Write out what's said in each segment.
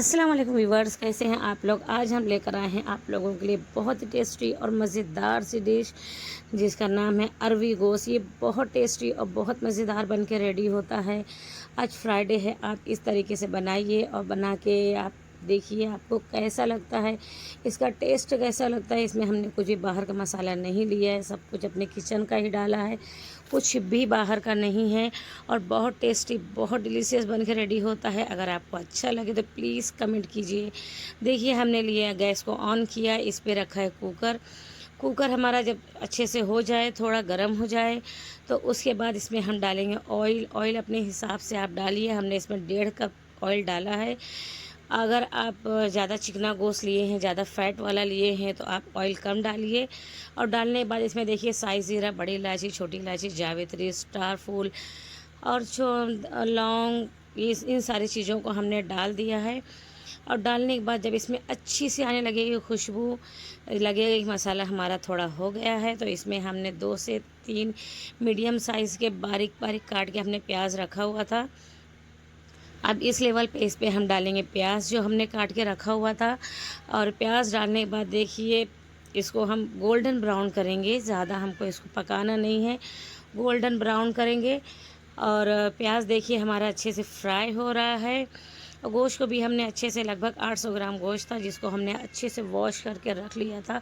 अस्सलाम वालेकुम व्यूवर्स, कैसे हैं आप लोग। आज हम लेकर आए हैं आप लोगों के लिए बहुत ही टेस्टी और मज़ेदार सी डिश जिसका नाम है अरवी गोश्त। ये बहुत टेस्टी और बहुत मज़ेदार बन के रेडी होता है। आज फ्राइडे है, आप इस तरीके से बनाइए और बना के आप देखिए आपको कैसा लगता है, इसका टेस्ट कैसा लगता है। इसमें हमने कुछ भी बाहर का मसाला नहीं लिया है, सब कुछ अपने किचन का ही डाला है, कुछ भी बाहर का नहीं है और बहुत टेस्टी बहुत डिलीशियस बन के रेडी होता है। अगर आपको अच्छा लगे तो प्लीज़ कमेंट कीजिए। देखिए हमने लिया, गैस को ऑन किया, इस पे रखा है कुकर। कुकर हमारा जब अच्छे से हो जाए, थोड़ा गर्म हो जाए, तो उसके बाद इसमें हम डालेंगे ऑयल। ऑयल अपने हिसाब से आप डालिए। हमने इसमें 1.5 कप ऑयल डाला है। अगर आप ज़्यादा चिकना गोश्त लिए हैं, ज़्यादा फ़ैट वाला लिए हैं, तो आप ऑयल कम डालिए। और डालने के बाद इसमें देखिए साई ज़ीरा, बड़ी इलायची, छोटी इलायची, जावित्री, स्टार फूल और लौंग, इस इन सारी चीज़ों को हमने डाल दिया है। और डालने के बाद जब इसमें अच्छी सी आने लगेगी खुशबू, लगेगा कि मसाला हमारा थोड़ा हो गया है, तो इसमें हमने 2 से 3 मीडियम साइज़ के बारीक बारीक काट के हमने प्याज रखा हुआ था। अब इस लेवल पे इस पे हम डालेंगे प्याज जो हमने काट के रखा हुआ था। और प्याज डालने के बाद देखिए इसको हम गोल्डन ब्राउन करेंगे, ज़्यादा हमको इसको पकाना नहीं है, गोल्डन ब्राउन करेंगे। और प्याज देखिए हमारा अच्छे से फ्राई हो रहा है। और गोश्त को भी हमने अच्छे से, लगभग 800 ग्राम गोश्त था जिसको हमने अच्छे से वॉश करके रख लिया था,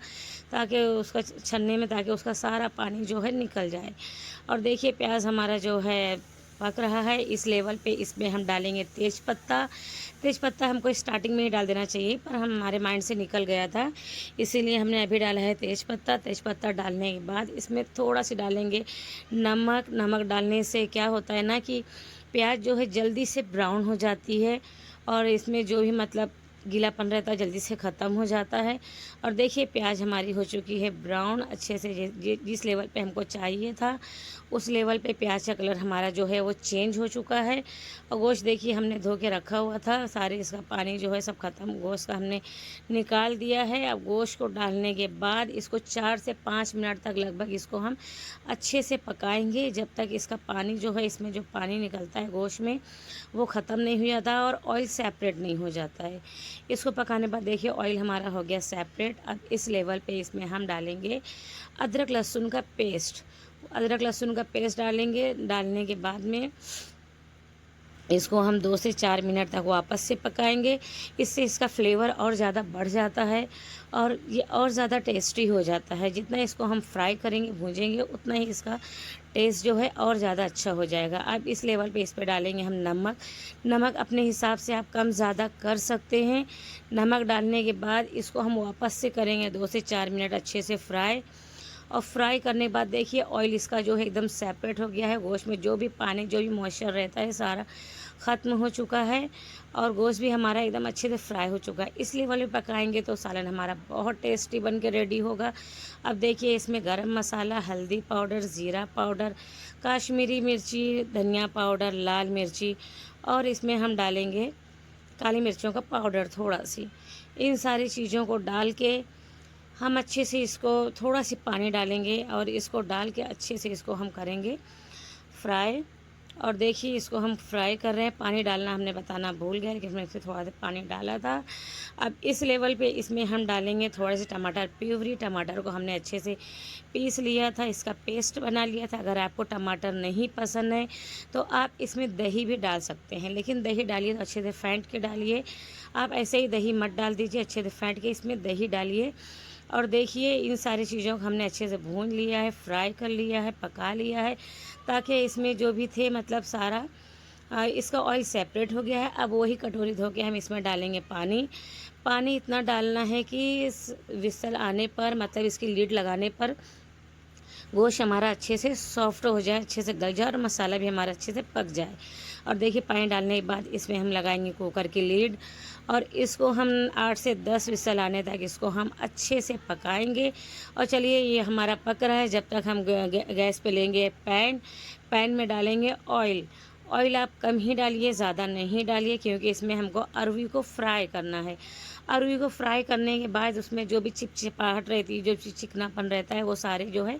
ताकि उसका छन्ने में, ताकि उसका सारा पानी जो है निकल जाए। और देखिए प्याज हमारा जो है पक रहा है। इस लेवल पे इसमें हम डालेंगे तेज़पत्ता। तेज़पत्ता हमको स्टार्टिंग में ही डाल देना चाहिए, पर हमारे माइंड से निकल गया था, इसीलिए हमने अभी डाला है तेज़पत्ता। तेज़पत्ता डालने के बाद इसमें थोड़ा सी डालेंगे नमक। नमक डालने से क्या होता है ना कि प्याज जो है जल्दी से ब्राउन हो जाती है और इसमें जो भी मतलब गीलापन रहता है जल्दी से ख़त्म हो जाता है। और देखिए प्याज हमारी हो चुकी है ब्राउन अच्छे से, जिस लेवल पे हमको चाहिए था उस लेवल पे प्याज का कलर हमारा जो है वो चेंज हो चुका है। और गोश्त देखिए हमने धो के रखा हुआ था, सारे इसका पानी जो है सब ख़त्म गोश्त का हमने निकाल दिया है। अब गोश्त को डालने के बाद इसको 4 से 5 मिनट तक लगभग इसको हम अच्छे से पकाएंगे, जब तक इसका पानी जो है, इसमें जो पानी निकलता है गोश्त में, वो ख़त्म नहीं हो जाता और ऑयल सेपरेट नहीं हो जाता है। इसको पकाने बाद देखिए ऑयल हमारा हो गया सेपरेट। अब इस लेवल पे इसमें हम डालेंगे अदरक लहसुन का पेस्ट। अदरक लहसुन का पेस्ट डालेंगे। डालने के बाद में इसको हम 2 से 4 मिनट तक वापस से पकाएंगे। इससे इसका फ्लेवर और ज़्यादा बढ़ जाता है और ये और ज़्यादा टेस्टी हो जाता है। जितना इसको हम फ्राई करेंगे, भूंजेंगे, उतना ही इसका टेस्ट जो है और ज़्यादा अच्छा हो जाएगा। अब इस लेवल पे इस पे डालेंगे हम नमक। नमक अपने हिसाब से आप कम ज़्यादा कर सकते हैं। नमक डालने के बाद इसको हम वापस से करेंगे 2 से 4 मिनट अच्छे से फ्राई। और फ्राई करने के बाद देखिए ऑयल इसका जो है एकदम सेपरेट हो गया है। गोश्त में जो भी पानी, जो भी मॉइस्चर रहता है, सारा ख़त्म हो चुका है और गोश्त भी हमारा एकदम अच्छे से फ्राई हो चुका है। इस लेवल पे पकाएंगे तो सालन हमारा बहुत टेस्टी बन के रेडी होगा। अब देखिए इसमें गरम मसाला, हल्दी पाउडर, ज़ीरा पाउडर, काश्मीरी मिर्ची, धनिया पाउडर, लाल मिर्ची और इसमें हम डालेंगे काली मिर्चों का पाउडर थोड़ा सी। इन सारी चीज़ों को डाल के हम अच्छे से इसको, थोड़ा सी पानी डालेंगे और इसको डाल के अच्छे से इसको हम करेंगे फ्राई। और देखिए इसको हम फ्राई कर रहे हैं। पानी डालना हमने बताना भूल गए, लेकिन हमने इसमें थोड़ा सा पानी डाला था। अब इस लेवल पे इसमें हम डालेंगे थोड़े से टमाटर प्यूरी। टमाटर को हमने अच्छे से पीस लिया था, इसका पेस्ट बना लिया था। अगर आपको टमाटर नहीं पसंद है तो आप इसमें दही भी डाल सकते हैं, लेकिन दही डालिए तो अच्छे से फेंट के डालिए। आप ऐसे ही दही मत डाल दीजिए, अच्छे से फेंट के इसमें दही डालिए। और देखिए इन सारी चीज़ों को हमने अच्छे से भून लिया है, फ्राई कर लिया है, पका लिया है, ताकि इसमें जो भी थे मतलब सारा इसका ऑयल सेपरेट हो गया है। अब वही कटोरी धो के हम इसमें डालेंगे पानी। पानी इतना डालना है कि इस विसल आने पर, मतलब इसकी लीड लगाने पर, गोश्त हमारा अच्छे से सॉफ्ट हो जाए, अच्छे से गल जाए और मसाला भी हमारा अच्छे से पक जाए। और देखिए पानी डालने के बाद इसमें हम लगाएंगे कुकर की लीड और इसको हम 8 से 10 विसल आने तक इसको हम अच्छे से पकाएंगे। और चलिए ये हमारा पक रहा है, जब तक हम गैस पे लेंगे पैन। पैन में डालेंगे ऑयल। ऑयल आप कम ही डालिए, ज़्यादा नहीं डालिए, क्योंकि इसमें हमको अरवी को फ्राई करना है। अरवी को फ्राई करने के बाद उसमें जो भी चिपचिपाहट रहती है, जो चिकनापन रहता है, वो सारे जो है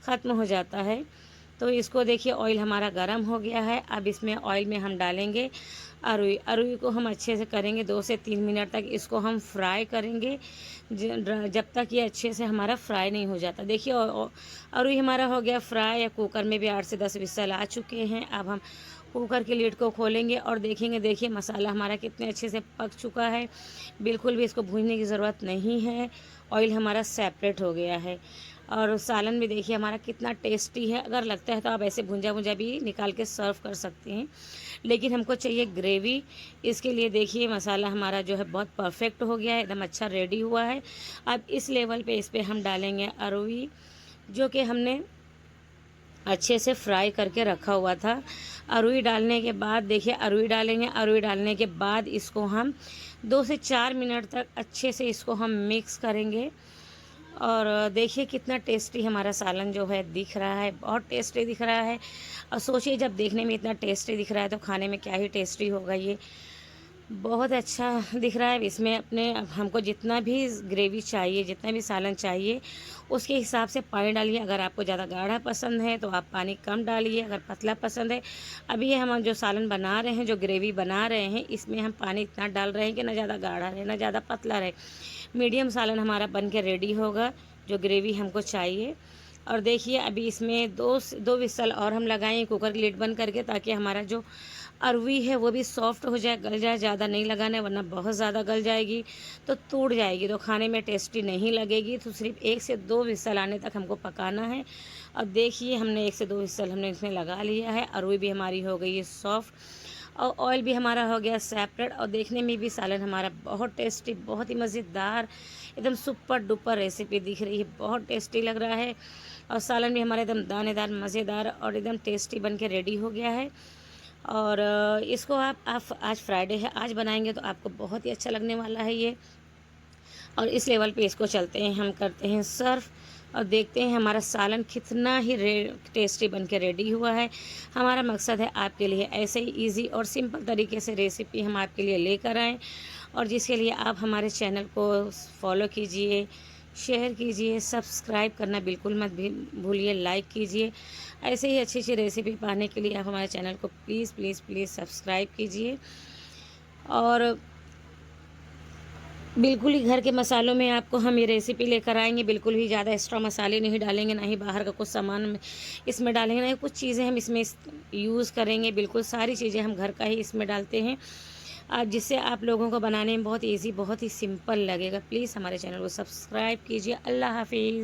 ख़त्म हो जाता है। तो इसको देखिए ऑयल हमारा गर्म हो गया है। अब इसमें ऑयल में हम डालेंगे अरुई को हम अच्छे से करेंगे 2 से 3 मिनट तक इसको हम फ्राई करेंगे, जब तक ये अच्छे से हमारा फ्राई नहीं हो जाता। देखिए अरुई हमारा हो गया फ्राई, या कुकर में भी 8 से 10 विसल आ चुके हैं। अब हम कुकर की लीड को खोलेंगे और देखेंगे, देखिए मसाला हमारा कितने अच्छे से पक चुका है, बिल्कुल भी इसको भूनने की ज़रूरत नहीं है। ऑयल हमारा सेपरेट हो गया है और सालन भी देखिए हमारा कितना टेस्टी है। अगर लगता है तो आप ऐसे भुंजा भुंजा भी निकाल के सर्व कर सकते हैं, लेकिन हमको चाहिए ग्रेवी। इसके लिए देखिए मसाला हमारा जो है बहुत परफेक्ट हो गया है, एकदम अच्छा रेडी हुआ है। अब इस लेवल पे इस पर हम डालेंगे अरुई, जो कि हमने अच्छे से फ्राई करके रखा हुआ था। अरुई डालने के बाद देखिए अरुई डालेंगे, अरुई डालने के बाद इसको हम 2 से 4 मिनट तक अच्छे से इसको हम मिक्स करेंगे। और देखिए कितना टेस्टी हमारा सालन जो है दिख रहा है, बहुत टेस्टी दिख रहा है। और सोचिए जब देखने में इतना टेस्टी दिख रहा है तो खाने में क्या ही टेस्टी होगा। ये बहुत अच्छा दिख रहा है। इसमें अपने हमको जितना भी ग्रेवी चाहिए, जितना भी सालन चाहिए, उसके हिसाब से पानी डालिए। अगर आपको ज़्यादा गाढ़ा पसंद है तो आप पानी कम डालिए, अगर पतला पसंद है। अभी ये हम जो सालन बना रहे हैं, जो ग्रेवी बना रहे हैं, इसमें हम पानी इतना डाल रहे हैं कि ना ज़्यादा गाढ़ा रहे ना ज़्यादा पतला रहे, मीडियम सालन हमारा बन के रेडी होगा, जो ग्रेवी हमको चाहिए। और देखिए अभी इसमें दो विसल और हम लगाएंगे कुकर की लिड बंद करके, ताकि हमारा जो अरवी है वो भी सॉफ्ट हो जाए, गल जाए। ज़्यादा नहीं लगाना है वरना बहुत ज़्यादा गल जाएगी तो टूट जाएगी, तो खाने में टेस्टी नहीं लगेगी। तो सिर्फ 1 से 2 विसल आने तक हमको पकाना है। अब देखिए हमने 1 से 2 विसल हमने इसमें लगा लिया है। अरवी भी हमारी हो गई है सॉफ्ट और ऑयल भी हमारा हो गया सेपरेट। और देखने में भी सालन हमारा बहुत टेस्टी, बहुत ही मज़ेदार, एकदम सुपर डुपर रेसिपी दिख रही है, बहुत टेस्टी लग रहा है। और सालन भी हमारा एकदम दानेदार, मज़ेदार और एकदम टेस्टी बन के रेडी हो गया है। और इसको आप आज फ्राइडे है, आज बनाएंगे तो आपको बहुत ही अच्छा लगने वाला है ये। और इस लेवल पे इसको चलते हैं, हम करते हैं सर्व और देखते हैं हमारा सालन कितना ही टेस्टी बन के रेडी हुआ है। हमारा मकसद है आपके लिए ऐसे ही इजी और सिंपल तरीके से रेसिपी हम आपके लिए लेकर आएँ, और जिसके लिए आप हमारे चैनल को फॉलो कीजिए, शेयर कीजिए, सब्सक्राइब करना बिल्कुल मत भूलिए, लाइक कीजिए। ऐसे ही अच्छी अच्छी रेसिपी पाने के लिए आप हमारे चैनल को प्लीज़ प्लीज़ प्लीज़ सब्सक्राइब कीजिए। और बिल्कुल ही घर के मसालों में आपको हम ये रेसिपी लेकर आएंगे, बिल्कुल ही ज़्यादा एक्स्ट्रा मसाले नहीं डालेंगे, ना ही बाहर का कुछ सामान इसमें डालेंगे, ना ही कुछ चीज़ें हम इसमें यूज़ करेंगे। बिल्कुल सारी चीज़ें हम घर का ही इसमें डालते हैं, जिससे आप लोगों को बनाने में बहुत ईजी, बहुत ही सिंपल लगेगा। प्लीज़ हमारे चैनल को सब्सक्राइब कीजिए। अल्लाह हाफिज़।